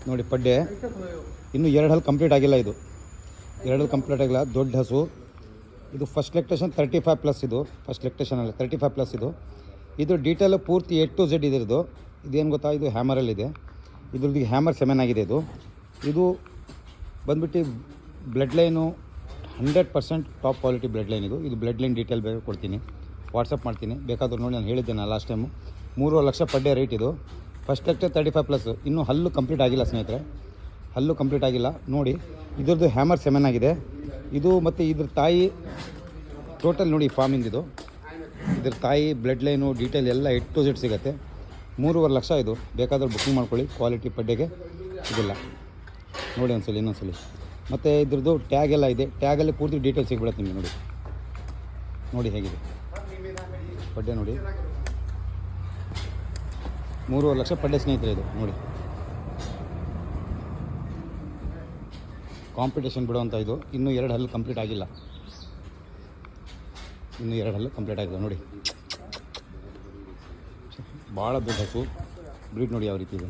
ನೋಡಿ ಪಡ್ಡೆ ಇನ್ನೂ 2 ಹಲ್ ಕಂಪ್ಲೀಟ್ ಆಗಿಲ್ಲ. ಇದು 2 ಹಲ್ ಕಂಪ್ಲೀಟ್ ಆಗಿಲ್ಲ. ದೊಡ್ಡ ಹಸು ಇದು. ಫಸ್ಟ್ ಲೆಕ್ಟೇಷನ್ 35+. ಇದು ಫಸ್ಟ್ ಲೆಕ್ಟೇಷನ್ ಅಲ್ಲ, 35+ ಇದು. ಇದು ಡೀಟೇಲ್ ಪೂರ್ತಿ A to Z ಇದ್ರದ್ದು. ಇದೇನು ಗೊತ್ತಾ, ಇದು ಹ್ಯಾಮರಲ್ಲಿದೆ. ಇದ್ರದ್ದು ಹ್ಯಾಮರ್ 7 ಆಗಿದೆ. ಇದು ಬಂದ್ಬಿಟ್ಟು blood line 100% top quality blood line. ಇದು ಬ್ಲಡ್ ಲೈನ್ ಡೀಟೇಲ್ ಬೇಕು ಕೊಡ್ತೀನಿ, ವಾಟ್ಸಪ್ ಮಾಡ್ತೀನಿ, ಬೇಕಾದರೂ ನೋಡಿ. ನಾನು ಹೇಳಿದ್ದೇನೆ ಲಾಸ್ಟ್ ಟೈಮು 3 ಲಕ್ಷ ಪಡ್ಡೆ ರೇಟ್ ಇದು. First lecture 35+. ಇನ್ನೂ ಹಲ್ಲು ಕಂಪ್ಲೀಟ್ ಆಗಿಲ್ಲ ಸ್ನೇಹಿತರೆ, ಹಲ್ಲು ಕಂಪ್ಲೀಟ್ ಆಗಿಲ್ಲ. ನೋಡಿ ಇದ್ರದ್ದು ಹ್ಯಾಮರ್ 7 ಆಗಿದೆ ಇದು. ಮತ್ತು ಇದ್ರ ತಾಯಿ ಟೋಟಲ್ ನೋಡಿ ಫಾರ್ಮಿಂಗ್. ಇದ್ರ ತಾಯಿ ಬ್ಲಡ್ ಲೈನು ಡೀಟೇಲ್ ಎಲ್ಲ A to Z ಸಿಗುತ್ತೆ. 3.5 ಲಕ್ಷ ಇದು. ಬೇಕಾದರೂ ಬುಕ್ಕಿಂಗ್ ಮಾಡ್ಕೊಳ್ಳಿ. ಕ್ವಾಲಿಟಿ ಪಡ್ಡೆಗೆ ಇದಿಲ್ಲ ನೋಡಿ ಇನ್ನೊಂದ್ಸಲಿ. ಮತ್ತು ಇದ್ರದ್ದು ಟ್ಯಾಗ್ ಎಲ್ಲ ಇದೆ. ಟ್ಯಾಗಲ್ಲಿ ಪೂರ್ತಿ ಡೀಟೇಲ್ ಸಿಗ್ಬಿಡುತ್ತೆ ನಿಮಗೆ. ನೋಡಿ ಹೇಗಿದೆ ಪಡ್ಡೆ ನೋಡಿ. 3.5 ಲಕ್ಷ ಪಡ್ಡೆ ಸ್ನೇಹಿತರೆ ಇದು. ನೋಡಿ ಕಾಂಪಿಟೇಷನ್ ಬಿಡುವಂಥ ಇದು. ಇನ್ನೂ 2 ಹಲ್ಲು ಕಂಪ್ಲೀಟ್ ಆಗಿಲ್ಲ. ನೋಡಿ ಭಾಳ ದೊಡ್ಡ ಹಸು. ಬ್ರೀಡ್ ನೋಡಿ ಯಾವ ರೀತಿ ಇದೆ.